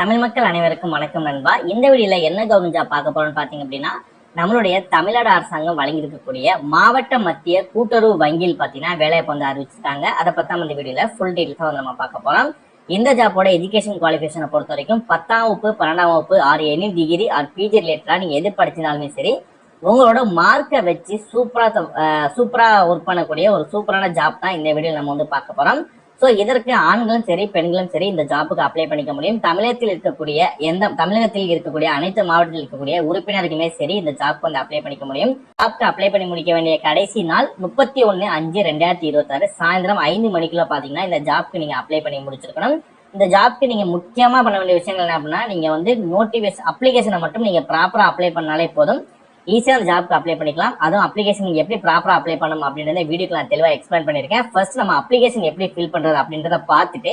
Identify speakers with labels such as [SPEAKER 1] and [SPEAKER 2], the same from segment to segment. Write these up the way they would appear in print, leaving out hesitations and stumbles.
[SPEAKER 1] தமிழ் மக்கள் அனைவருக்கும் வணக்கம் நண்பா. இந்த வீடியோல என்ன கவர்மெண்ட் ஜாப் பார்க்க போறோம்னு பாத்தீங்க அப்படின்னா, நம்மளுடைய தமிழ்நாடு அரசாங்கம் வழங்கி இருக்கக்கூடிய மாவட்ட மத்திய கூட்டுறவு வங்கியில் பாத்தீங்கன்னா வேலைவாய்ப்பு வந்து அறிவிச்சிருக்காங்க. அதை பத்தி நம்ம இந்த வீடியோல ஃபுல் டீடைல்ஸா வந்து நம்ம பார்க்க போறோம். இந்த ஜாப்போட எஜுகேஷன் குவாலிஃபிகேஷனை பொறுத்த வரைக்கும் 10ஆம் வகுப்பு 12ஆம் வகுப்பு or any degree or PG ரிலேட்டடா நீங்க எது படிச்சிருந்தாலுமே சரி, உங்களோட மார்க்கை வச்சு சூப்பரா ஒர்க் பண்ணக்கூடிய ஒரு சூப்பரான ஜாப் தான் இந்த வீடியோ நம்ம வந்து பார்க்க போறோம். சோ இதற்கு ஆண்களும் சரி பெண்களும் சரி இந்த ஜாப்புக்கு அப்ளை பண்ணிக்க முடியும். தமிழகத்தில் இருக்கக்கூடிய அனைத்து மாவட்டத்தில் இருக்கக்கூடிய உறுப்பினர்களுமே சரி இந்த ஜாப்க்கு வந்து அப்ளை பண்ணிக்க முடியும். ஜாப்க்கு அப்ளை பண்ணி முடிக்க வேண்டிய கடைசி நாள் 31/5/2026 சாயந்தரம் 5 மணிக்குள்ள பாத்தீங்கன்னா இந்த ஜாப்க்கு நீங்க அப்ளை பண்ணி முடிச்சிருக்கணும். இந்த ஜாப்க்கு நீங்க முக்கியமா பண்ண வேண்டிய விஷயங்கள் என்ன அப்படின்னா, நீங்க வந்து நோட்டிபிகேஷன் அப்ளிகேஷனை மட்டும் நீங்க ப்ராப்பரா அப்ளை பண்ணாலே போதும். ஈஸியா அந்த ஜாப்க்கு அப்ளை பண்ணிக்கலாம். அதுவும் அப்ளிகேஷன் நீங்க எப்படி ப்ராப்பரா அப்ளை பண்ணணும் அப்படின்றத வீடியோக்கு நான் தெளிவா எக்ஸ்பிளைன் பண்ணிருக்கேன். ஃபர்ஸ்ட் நம்ம அப்ளிகேஷன் எப்படி ஃபில் பண்றது அப்படின்றத பார்த்துட்டு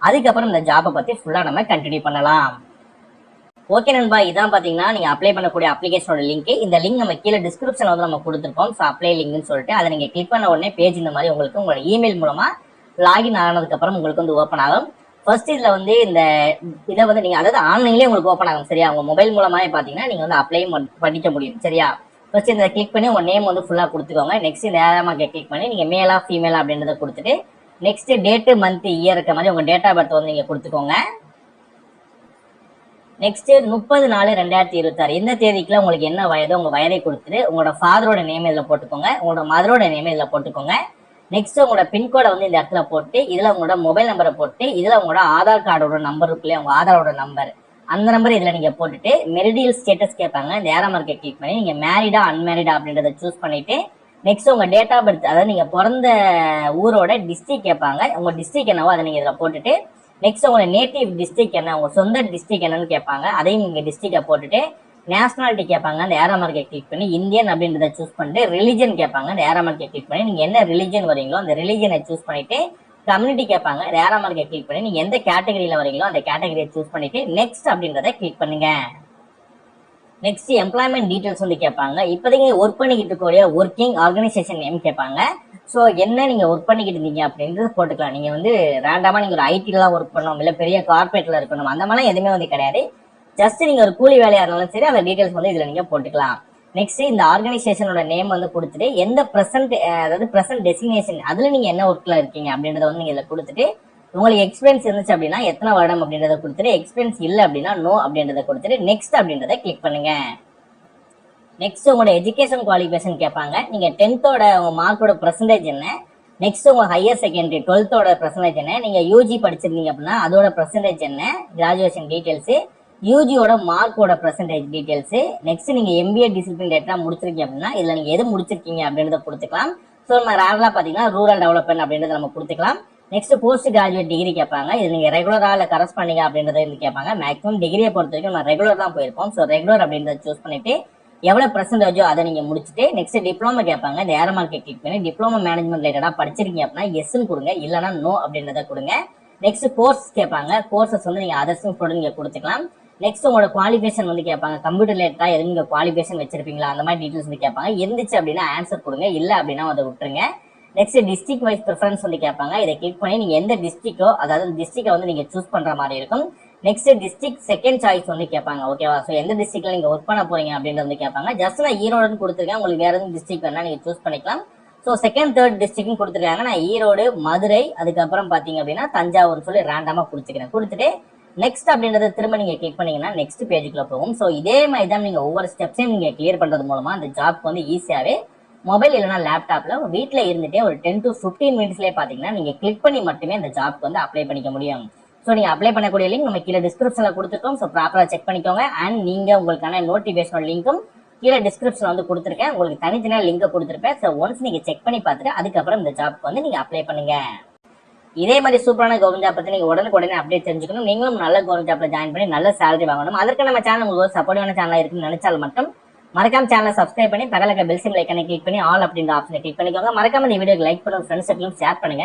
[SPEAKER 1] அதுக்கப்புறம் இந்த ஜாப்பை பத்தி ஃபுல்லா நம்ம கண்டினியூ பண்ணலாம். ஓகே நண்பா, இதான் பாத்தீங்கன்னா நீங்க அப்ளை பண்ணக்கூடிய அப்ளிகேஷனோட லிங்க். இந்த லிங்க் நம்ம கீழே டிஸ்கிரிப்ஷன்ல வந்து நம்ம கொடுத்துருப்போம். அப்ளை லிங்க்னு சொல்லிட்டு அதை நீங்க கிளிக் பண்ண உடனே பேஜ் இந்த மாதிரி உங்களுக்கு உங்களோட இமெயில் மூலமா லாகின் ஆனதுக்கு அப்புறம் உங்களுக்கு வந்து ஓப்பன் ஆகும். ஃபர்ஸ்ட் இதுல வந்து இந்த இதை வந்து நீங்க அதாவது ஆன்லைன்லயே உங்களுக்கு ஓப்பன் ஆகும். சரியா, உங்க மொபைல் மூலமாவே பாத்தீங்கன்னா நீங்க வந்து அப்ளை பண்ணிக்க முடியும். சரியா, ஃபர்ஸ்ட் இந்த கிளிக் பண்ணி உங்க நேம் வந்து ஃபுல்லா கொடுத்துக்கோங்க. நெக்ஸ்ட் இந்த ஏராமார்க்கை கிளிக் பண்ணி நீங்க மேலா ஃபீமேலா அப்படின்றத கொடுத்துட்டு நெக்ஸ்ட் டேட் மந்த் இயர் இருக்க மாதிரி உங்க டேட் ஆஃப் பர்த் வந்து நீங்க கொடுத்துக்கோங்க. நெக்ஸ்ட் 30/4/2026 இந்த தேதிக்குள்ள உங்களுக்கு என்ன வயதோ உங்க வயதை கொடுத்துட்டு உங்களோட ஃபாதரோட நேம் இதுல போட்டுக்கோங்க, உங்களோட மதரோட நேம் இதுல போட்டுக்கோங்க. நெக்ஸ்ட் உங்களோட பின்கோடை வந்து இந்த இடத்துல போட்டு இதுல உங்களோட மொபைல் நம்பரை போட்டு இதுல உங்களோட ஆதார் கார்டோட நம்பர் இருக்குல்ல, உங்க ஆதாரோட நம்பர், அந்த நம்பர் இதுல நீங்க போட்டுட்டு மெரிடியல் ஸ்டேட்டஸ் கேட்பாங்க. இந்த ஏராமார்க்கை கிளிக் பண்ணி நீங்க மேரிடா அன்மேரிடா அப்படின்றத சூஸ் பண்ணிட்டு நெக்ஸ்ட் உங்க டேட் ஆஃப் பர்த் அதாவது நீங்க பிறந்த ஊரோட டிஸ்ட்ரிக்ட் கேட்பாங்க. உங்க டிஸ்ட்ரிக்ட் என்னவோ அதை நீங்க இதுல போட்டுட்டு நெக்ஸ்ட் உங்களோட நேட்டிவ் டிஸ்ட்ரிக்ட் என்ன, உங்க சொந்த டிஸ்ட்ரிக்ட் என்னன்னு கேட்பாங்க. அதையும் நீங்க டிஸ்ட்ரிக்டை போட்டுட்டு நேஷனாலிட்டி கேட்பாங்க. அந்த ஏராமார்க்கை கிளிக் பண்ணி இந்தியன் அப்படின்றத சூஸ் பண்ணிட்டு ரிலிஜன் கேட்பாங்க. அந்த ஏராமார்க்கை கிளிக் பண்ணி நீங்க என்ன ரிலிஜன் வரீங்களோ அந்த ரிலிஜனை சூஸ் பண்ணிட்டு கம்யூனிட்டி கேட்பாங்க. ஏராமார்க்கை கிளிக் பண்ணி நீங்க எந்த கேட்டகரியில வரீங்களோ அந்த கேட்டகரியை சூஸ் பண்ணிட்டு நெக்ஸ்ட் அப்படின்றத கிளிக் பண்ணுங்க. நெக்ஸ்ட் எம்ப்ளாய்மெண்ட் டீடைல்ஸ் வந்து கேட்பாங்க. இப்போதைக்கு ஒர்க் பண்ணிக்கிட்டு இருக்கக்கூடிய ஒர்க்கிங் ஆர்கனைசேஷன் நேம் கேட்பாங்க. ஸோ என்ன நீங்க ஒர்க் பண்ணிக்கிட்டு இருந்தீங்க அப்படின்றது போட்டுக்கலாம். நீங்க வந்து ரேண்டமா நீங்க ஒரு ஐடில தான் ஒர்க் பண்ணணும், இல்ல பெரிய கார்பரேட்ல இருக்கணும், அந்த மாதிரிலாம் எதுவுமே வந்து கிடையாது. ஜஸ்ட் நீங்க ஒரு கூலி வேலையா இருந்தாலும் சரி அந்த டீடைல்ஸ் வந்து இதுல நீங்க போட்டுக்கலாம். நெக்ஸ்ட் இந்த ஆர்கனைசேஷனோட நேம் வந்து கொடுத்துட்டு எந்த பிரசன்ட் டெசிக்னேஷன் அதுல நீங்க என்ன ஒர்க்ல இருக்கீங்க அப்படின்றத வந்து நீங்க இதுல கொடுத்துட்டு உங்களுக்கு எக்ஸ்பீரியன்ஸ் இருந்துச்சு அப்படின்னா எத்தனை வருடம் அப்படின்றத கொடுத்துட்டு எக்ஸ்பீரியன்ஸ் இல்ல அப்படின்னா நோ அப்படின்றத கொடுத்துட்டு நெக்ஸ்ட் அப்படின்றத கிளிக் பண்ணுங்க. நெக்ஸ்ட் உங்களோட எஜுகேஷன் குவாலிஃபிகேஷன் கேட்பாங்க. நீங்க 10th உங்க மார்க்கோட பெர்சன்டேஜ் என்ன, நெக்ஸ்ட் உங்க ஹையர் செகண்டரி 12th பெர்சன்டேஜ் என்ன, நீங்க யூஜி படிச்சிருந்தீங்க அப்படின்னா அதோட பெர்சன்டேஜ் என்ன, கிராஜுவேஷன் டீடைல்ஸ், யூஜியோட மார்க்கோட பெர்சன்டேஜ் டீடைல்ஸ், நெக்ஸ்ட் நீங்க எம்பிஏ டிசிப்ளின் டேட்டா முடிச்சிருக்கீங்க அப்படின்னா இதுல நீங்க எது முடிச்சிருக்கீங்க அப்படின்றத கொடுத்துக்கலாம். ஸோ நம்ம ரேரலா பாத்தீங்கன்னா ரூரல் டெவலப்மெண்ட் அப்படின்றத நம்ம கொடுத்துக்கலாம். நெக்ஸ்ட் போஸ்ட் கிராஜுவேட் டிகிரி கேட்பாங்க. இது நீங்க ரெகுலரா இல்ல கரஸ்பாண்டிங்க அப்படின்றத கேட்பாங்க. மேக்ஸிமம் டிகிரியை பொறுத்த வரைக்கும் நம்ம ரெகுலர் தான் போயிருப்போம். ஸோ ரெகுலர் அப்படின்றத சூஸ் பண்ணிட்டு எவ்வளவு பெர்சன்டேஜோ அதை நீங்க முடிச்சுட்டு நெக்ஸ்ட் டிப்ளமோ கேட்பாங்க. இந்த ஏராமார்க்கை கிளிக் பண்ணி டிப்ளமோ மேனேஜ்மெண்ட் ரிலேட்டடா படிச்சிருக்கீங்க அப்படின்னா எஸ்ன்னு கொடுங்க, இல்லைன்னா நோ அப்படின்றத கொடுங்க. நெக்ஸ்ட் கோர்ஸ் கேட்பாங்க. கோர்சஸ் வந்து நீங்க அதர்ஸும் கூட நீங்க கொடுத்துக்கலாம். நெக்ஸ்ட் உங்களோட குவாலிஃபிகேஷன் வந்து கேட்பாங்க. கம்ப்யூட்டர் ரிலேட்டடா எதுவும் நீங்க குவாலிஃபிகேஷன் வச்சிருப்பீங்களா அந்த மாதிரி டீடைல்ஸ் வந்து கேட்பாங்க. இருந்துச்சு அப்படின்னா ஆன்சர் கொடுங்க, இல்ல அப்படின்னா அதை விட்டுருங்க. நெக்ஸ்ட் டிஸ்ட்ரிக்ட் வைஸ் ப்ரிஃபரன்ஸ் வந்து கேட்பாங்க. இதை கிளிக் பண்ணி நீங்க எந்த டிஸ்ட்ரிக்டோ அதாவது டிஸ்ட்ரிக்டை வந்து நீங்க சூஸ் பண்ற மாதிரி இருக்கும். நெக்ஸ்ட் டிஸ்ட்ரிக்ட் செகண்ட் சாய்ஸ் வந்து கேட்பாங்க. ஓகேவா, ஸோ எந்த டிஸ்ட்ரிக்ட்ல நீங்க ஒர்க் பண்ண போறீங்க அப்படின்றது வந்து கேட்பாங்க. ஜஸ்ட் நான் ஈரோடுன்னு கொடுத்துருக்கேன், உங்களுக்கு வேற எதுவும் டிஸ்ட்ரிக்ட் வேணா நீங்க சூஸ் பண்ணிக்கலாம். ஸோ செகண்ட் தேர்ட் டிஸ்ட்ரிக்ட்னு கொடுத்துருக்காங்க. நான் ஈரோடு, மதுரை, அதுக்கப்புறம் பாத்தீங்க அப்படின்னா தஞ்சாவூர் சொல்லி ரேண்டமா கொடுத்துக்கிறேன். கொடுத்துட்டு நெக்ஸ்ட் அப்படின்றத திரும்ப நீங்க கிளிக் பண்ணீங்கன்னா நெக்ஸ்ட் பேஜுக்குள்ள போகும். ஸோ இதே மாதிரி தான் நீங்க ஒவ்வொரு ஸ்டெப்ஸையும் நீங்க கிளியர் பண்றது மூலமா அந்த ஜாப்க்கு வந்து ஈஸியாவே மொபைல் இல்லைன்னா லேப்டாப்ல வீட்டுல இருந்துட்டே ஒரு 10 to 15 மினிட்ஸ்லேயே பாத்தீங்கன்னா நீங்க கிளிக் பண்ணி மட்டுமே அந்த ஜாப்க்கு வந்து அப்ளை பண்ணிக்க முடியும். ஸோ நீங்க அப்ளை பண்ணக்கூடிய லிங்க் நம்ம கீழே டிஸ்கிரிப்ஷன்ல கொடுத்துருக்கோம். ஸோ ப்ராப்பரா செக் பண்ணிக்கோங்க. அண்ட் நீங்க உங்களுக்கான நோட்டிபிகேஷன் லிங்க்கும் கீழே டிஸ்கிரிப்ஷன் வந்து கொடுத்துருக்கேன். உங்களுக்கு தனித்தனியா லிங்க் கொடுத்துருப்பேன். ஸோ ஒன்ஸ் நீங்க செக் பண்ணி பார்த்துட்டு அதுக்கப்புறம் இந்த ஜாப்க்கு வந்து நீங்க அப்ளை பண்ணுங்க. இதே மாதிரி சூப்பரான கவர்மெண்ட் ஜாப் பத்தி நீங்க உடனே அப்டேட் தெரிஞ்சுக்கணும். நீங்களும் நல்ல கவர்மெண்ட் ஜாப்ல ஜாயின் பண்ணி நல்ல சேலரி வாங்கணும். அதற்கு நம்ம சேனல் உங்களுக்கு சப்போர்ட்டான சேனலா இருக்குன்னு நினைச்சால் மட்டும் மறக்காம சேனலை சப்ஸ்கிரைப் பண்ணி பக்கத்துல பெல் சிம்பிள் ஐகானை கிளிக் பண்ணி ஆல் அப்படின்ற ஆப்ஷனை கிளிக் பண்ணிக்கோங்க. மறக்காம இந்த வீடியோக்கு லைக் பண்ணுங்க, ஃப்ரெண்ட்ஸ் சர்க்கிளும் ஷேர் பண்ணுங்க.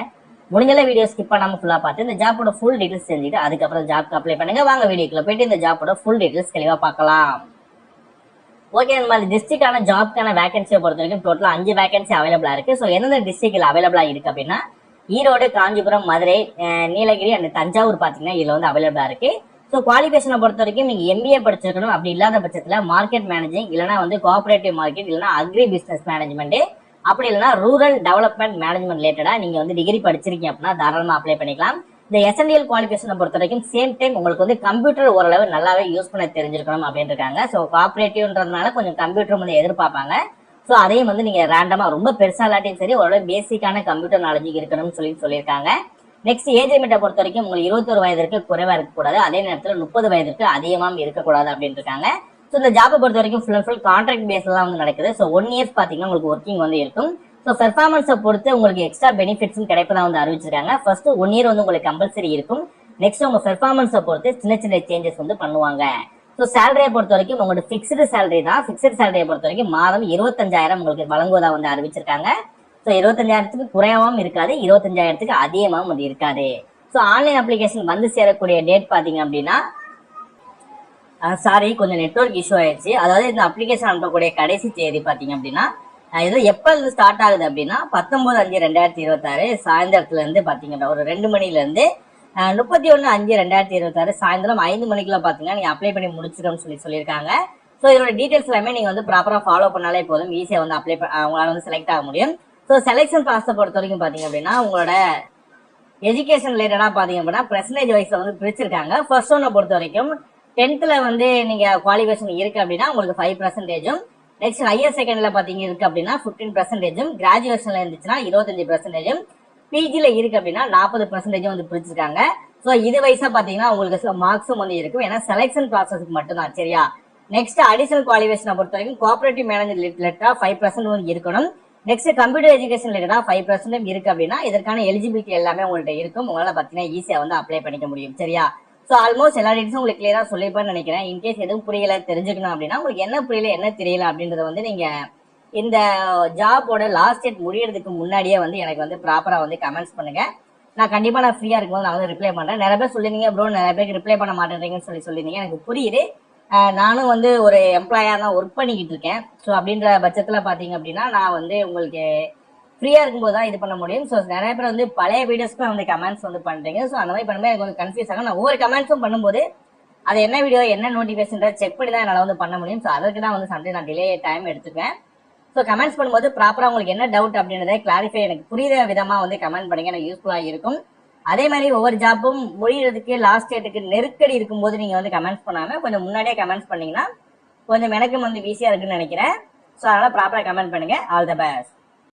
[SPEAKER 1] முடிஞ்ச வீடியோ ஸ்கிப் பண்ணாம ஃபுல்லா பார்த்து இந்த ஜாப்போட ஃபுல் டீடைல்ஸ் தெரிஞ்சுட்டு அதுக்கப்புறம் ஜாப்க்கு அப்ளை பண்ணுங்க. வாங்க வீடியோக்குள்ள போயிட்டு இந்த ஜாப்போட ஃபுல் டீடைல்ஸ் தெளிவா பார்க்கலாம். ஓகே, இந்த மாதிரி டிஸ்ட்ரிக்டான ஜாப்க்கான வேகன்சியை பொறுத்த வரைக்கும் டோட்டலா 5 வேகன்சி அவைலபிளா இருக்கு. ஸோ எந்தெந்த டிஸ்ட்ரிக்ட்ல அவைலபிளா இருக்கு அப்படின்னா ஈரோடு, காஞ்சிபுரம், மதுரை, நீலகிரி அண்ட் தஞ்சாவூர் பாத்தீங்கன்னா இதுல வந்து அவைலபிளா இருக்கு. ஸோ குவாலிஃபிகேஷனை பொறுத்த வரைக்கும் நீங்க எம்பிஏ படிச்சிருக்கணும். அப்படி இல்லாத பட்சத்துல மார்க்கெட் மேனேஜிங், இல்லைன்னா வந்து கோஆபரேட்டிவ் மார்க்கெட், இல்லைன்னா அக்ரி பிசினஸ் மேனேஜ்மெண்ட், அப்படி இல்லைன்னா ரூரல் டெவலப்மெண்ட் மேனேஜ்மெண்ட் ரிலேட்டடா நீங்க வந்து டிகிரி படிச்சிருக்கீங்க அப்படின்னா தாராளமா அப்ளை பண்ணிக்கலாம். இந்த எஸ்என்டிஎல் குவாலிஃபிகேஷனை பொறுத்த வரைக்கும் சேம் டைம் உங்களுக்கு வந்து கம்ப்யூட்டர் ஓரளவு நல்லாவே யூஸ் பண்ண தெரிஞ்சிருக்கணும் அப்படின்னு இருக்காங்க. ஸோ கோஆபரேட்டிவ்ன்றதுனால கொஞ்சம் கம்ப்யூட்டர் வந்து எதிர்பார்ப்பாங்க. ஸோ அதையும் வந்து நீங்க ரேண்டமா ரொம்ப பெருசா இல்லாட்டியும் சரி ஓரளவு பேசிக்கான கம்ப்யூட்டர் நாலேஜ் இருக்கணும்னு சொல்லியிருக்காங்க. நெக்ஸ்ட் ஏஜ் லிமிட்டை பொறுத்த வரைக்கும் உங்களுக்கு 21 வயதிற்கு குறைவா இருக்கக்கூடாது, அதே நேரத்தில் 30 வயதிற்கு அதிகமாக இருக்கக்கூடாது அப்படின்னு இருக்காங்க. ஸோ இந்த ஜாபை பொறுத்த வரைக்கும் ஃபுல் அண்ட் ஃபுல் கான்ட்ராக்ட் பேஸ்ல தான் வந்து நடக்குது. ஸோ 1 இயர்ஸ் பார்த்தீங்கன்னா உங்களுக்கு ஒர்க்கிங் வந்து இருக்கும். ஸோ பெர்ஃபார்மன்ஸை பொறுத்து உங்களுக்கு எக்ஸ்ட்ரா பெனிஃபிட்ஸும் கிடைப்பதா வந்து அறிவிச்சிருக்காங்க. ஃபர்ஸ்ட் 1 இயர் வந்து உங்களுக்கு கம்பல்சரி இருக்கும். நெக்ஸ்ட் உங்க பெர்ஃபார்மன்ஸை பொறுத்து சின்ன சின்ன சேஞ்சஸ் வந்து பண்ணுவாங்க. ஸோ சேலரியை பொறுத்த வரைக்கும் உங்களோட ஃபிக்ஸ்டு சேலரி தான். ஃபிக்ஸ்டு சேலரியை பொறுத்த வரைக்கும் மாதம் 25,000 உங்களுக்கு வழங்குவதா வந்து அறிவிச்சிருக்காங்க. ஸோ 25,000த்துக்கு குறையாகவும் இருக்காது, 25,000த்துக்கு அதிகமாகவும் வந்து இருக்காது. ஸோ ஆன்லைன் அப்ளிகேஷன் வந்து சேரக்கூடிய டேட் பார்த்தீங்க அப்படின்னா, சாரி கொஞ்சம் நெட்வொர்க் இஷ்யூ ஆயிடுச்சு. அதாவது இந்த அப்ளிகேஷன் அனுப்பக்கூடிய கடைசி தேதி பார்த்தீங்க அப்படின்னா, இது எப்போ இருந்து ஸ்டார்ட் ஆகுது அப்படின்னா 19/5/2026 சாயந்தரத்துல இருந்து பார்த்தீங்கன்னா ஒரு 2 மணில இருந்து 31/5/2026 சாயந்தரம் 5 மணிக்குள்ள பார்த்தீங்கன்னா நீங்க அப்ளை பண்ணி முடிச்சிருக்கோம்னு சொல்லியிருக்காங்க. ஸோ இதோட டீடைல்ஸ் எல்லாமே நீங்க வந்து ப்ராப்பரா ஃபாலோ பண்ணாலே போதும், ஈஸியா வந்து உங்களால வந்து செலக்ட் ஆக முடியும். ஸோ செலெக்ஷன் ப்ராசஸை பொறுத்த வரைக்கும் பார்த்தீங்க அப்படின்னா உங்களோட எஜுகேஷன் ரிலேட்டடா பாத்தீங்க அப்படின்னா பெர்சன்டேஜ் வைஸ்ல வந்து பிரிச்சிருக்காங்க. ஃபர்ஸ்ட் ஒன்னை பொறுத்த வரைக்கும் 10th வந்து நீங்க குவாலிஃபிகேஷன் இருக்கு அப்படின்னா உங்களுக்கு 5%, நெக்ஸ்ட் ஹையர் செகண்ட்ல பாத்தீங்க இருக்கு அப்படின்னா 15%, கிராஜுவேஷன்ல இருந்துச்சுன்னா 25%, பிஜில இருக்கு அப்படின்னா 40% வந்து பிரிச்சிருக்காங்க. ஸோ இது வைஸா பாத்தீங்கன்னா உங்களுக்கு மார்க்ஸும் வந்து இருக்கும். ஏன்னா செலெக்ஷன் ப்ராசஸ்க்கு மட்டும் தான், சரியா? நெக்ஸ்ட் அடிஷனல் குவாலிஃபிகேஷனை பொறுத்த வரைக்கும் கோஆபரேட்டிவ் மேனேஜர் ரிலேட்டடா 5% வந்து இருக்கணும். நெக்ஸ்ட் கம்ப்யூட்டர் எஜுகேஷன் ரிலேட்டடா 5% இருக்கு அப்படின்னா இதற்கான எலிஜிபிலிட்டி எல்லாமே உங்கள்கிட்ட இருக்கும். உங்களால பாத்தீங்கன்னா ஈஸியா வந்து அப்ளை பண்ணிக்க முடியும், சரியா? ஸோ ஆல்மோஸ்ட் எல்லா டீட்டெயில்ஸும் உங்களுக்கு கிளியரா சொல்லிப்பேன்னு நினைக்கிறேன். இன்கேஸ் எதுவும் புரியல தெரிஞ்சுக்கணும் அப்படின்னா உங்களுக்கு என்ன புரியல என்ன தெரியல அப்படின்றத வந்து நீங்க இந்த ஜாபோட லாஸ்ட் டேட் முடியறதுக்கு முன்னாடியே வந்து எனக்கு வந்து ப்ராப்பரா வந்து கமெண்ட்ஸ் பண்ணுங்க. நான் ஃப்ரீயா இருக்கும்போது நான் வந்து ரிப்ளை பண்றேன். நிறைய பேர் சொல்லிருந்தீங்க ப்ரோ நிறைய பேருக்கு ரிப்ளை பண்ண மாட்டேன்றீங்கன்னு சொல்லியிருந்தீங்க. எனக்கு புரியுது. நானும் வந்து ஒரு எம்ப்ளாயா தான் ஒர்க் பண்ணிக்கிட்டு இருக்கேன். ஸோ அப்படின்ற பட்சத்துல பாத்தீங்க அப்படின்னா நான் வந்து உங்களுக்கு ஃப்ரீயா இருக்கும்போது தான் இது பண்ண முடியும். ஸோ நிறைய பேர் வந்து பழைய வீடியோஸ்க்கு வந்து கமெண்ட்ஸ் வந்து பண்றீங்க. ஸோ அந்த மாதிரி பண்ணும்போது எனக்கு கொஞ்சம் கன்ஃபியூஸ் ஆகும். நான் ஒவ்வொரு கமெண்ட்ஸும் பண்ணும்போது அது என்ன வீடியோ என்ன நோட்டிஃபிகேஷன் செக் பண்ணி தான் என்னால் வந்து பண்ண முடியும். ஸோ அதற்கு தான் வந்து சம்டைம் நான் டிலே டைம் எடுத்துக்குவேன். ஸோ கமெண்ட்ஸ் பண்ணும்போது ப்ராப்பரா உங்களுக்கு என்ன டவுட் அப்படின்றத கிளாரிஃபை எனக்கு புரியுற விதமா வந்து கமெண்ட் பண்ணுங்க, எனக்கு யூஸ்ஃபுல்லா இருக்கும். அதே மாதிரி ஒவ்வொரு ஜாப்பும் முடியறதுக்கு லாஸ்ட் டேட்டுக்கு நெருக்கடி இருக்கும்போது நீங்க வந்து கமெண்ட்ஸ் பண்ணாம கொஞ்சம் முன்னாடியே கமெண்ட்ஸ் பண்ணீங்கன்னா கொஞ்சம் எனக்கும் வந்து ஈஸியா இருக்குன்னு நினைக்கிறேன். ஸோ அதனால ப்ராப்பரா கமெண்ட் பண்ணுங்க. All the best.